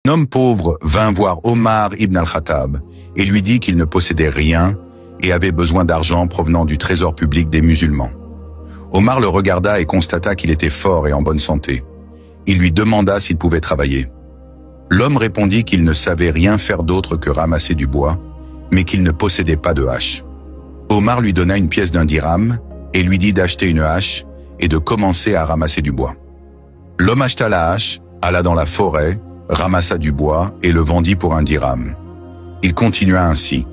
Un homme pauvre vint voir Omar ibn al-Khattab et lui dit qu'il ne possédait rien et avait besoin d'argent provenant du trésor public des musulmans. Omar le regarda et constata qu'il était fort et en bonne santé. Il lui demanda s'il pouvait travailler. L'homme répondit qu'il ne savait rien faire d'autre que ramasser du bois, mais qu'il ne possédait pas de hache. Omar lui donna une pièce d'1 dirham et lui dit d'acheter une hache et de commencer à ramasser du bois. L'homme acheta la hache, alla dans la forêt, ramassa du bois et le vendit pour 1 dirham. Il continua ainsi.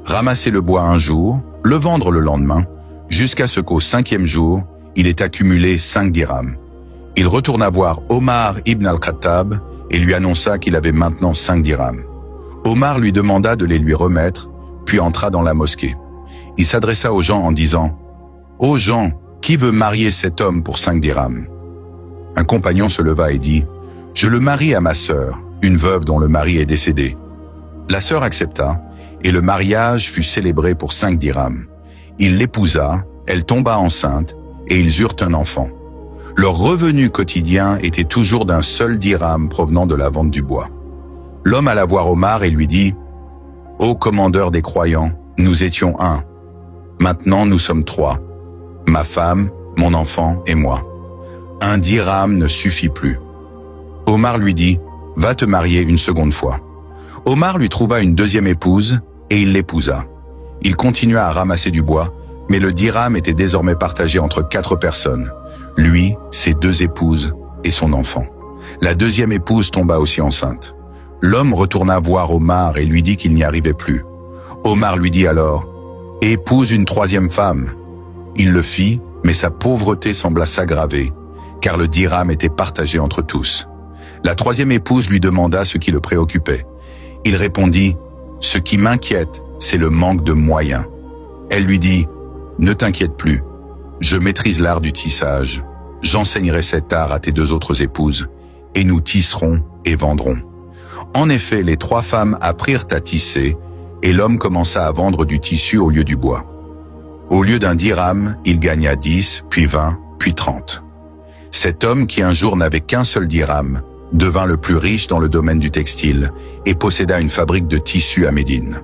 Ramasser le bois un jour, le vendre le lendemain, jusqu'à ce qu'au 5e jour, il ait accumulé 5 dirhams. Il retourna voir Omar ibn al-Khattab et lui annonça qu'il avait maintenant 5 dirhams. Omar lui demanda de les lui remettre, puis entra dans la mosquée. Il s'adressa aux gens en disant « Ô gens, qui veut marier cet homme pour 5 dirhams ?» Un compagnon se leva et dit « Je le marie à ma sœur, une veuve dont le mari est décédé. » La sœur accepta, et le mariage fut célébré pour 5 dirhams. Il l'épousa, elle tomba enceinte, et ils eurent un enfant. Leur revenu quotidien était toujours d'1 seul dirham provenant de la vente du bois. L'homme alla voir Omar et lui dit « Ô commandeur des croyants, nous étions 1. Maintenant nous sommes 3. Ma femme, mon enfant et moi. 1 dirham ne suffit plus. » Omar lui dit « Va te marier une seconde fois. » Omar lui trouva une 2e épouse et il l'épousa. Il continua à ramasser du bois, mais le dirham était désormais partagé entre 4 personnes. Lui, ses 2 épouses et son enfant. La 2e épouse tomba aussi enceinte. L'homme retourna voir Omar et lui dit qu'il n'y arrivait plus. Omar lui dit alors « Épouse une 3e femme. » Il le fit, mais sa pauvreté sembla s'aggraver, car le dirham était partagé entre tous. La 3e épouse lui demanda ce qui le préoccupait. Il répondit « Ce qui m'inquiète, c'est le manque de moyens. » Elle lui dit « Ne t'inquiète plus, je maîtrise l'art du tissage. J'enseignerai cet art à tes 2 autres épouses, et nous tisserons et vendrons. » En effet, les 3 femmes apprirent à tisser, et l'homme commença à vendre du tissu au lieu du bois. Au lieu d'1 dirham, il gagna 10, puis 20, puis 30. Cet homme, qui un jour n'avait qu'1 seul dirham, devint le plus riche dans le domaine du textile et posséda une fabrique de tissus à Médine.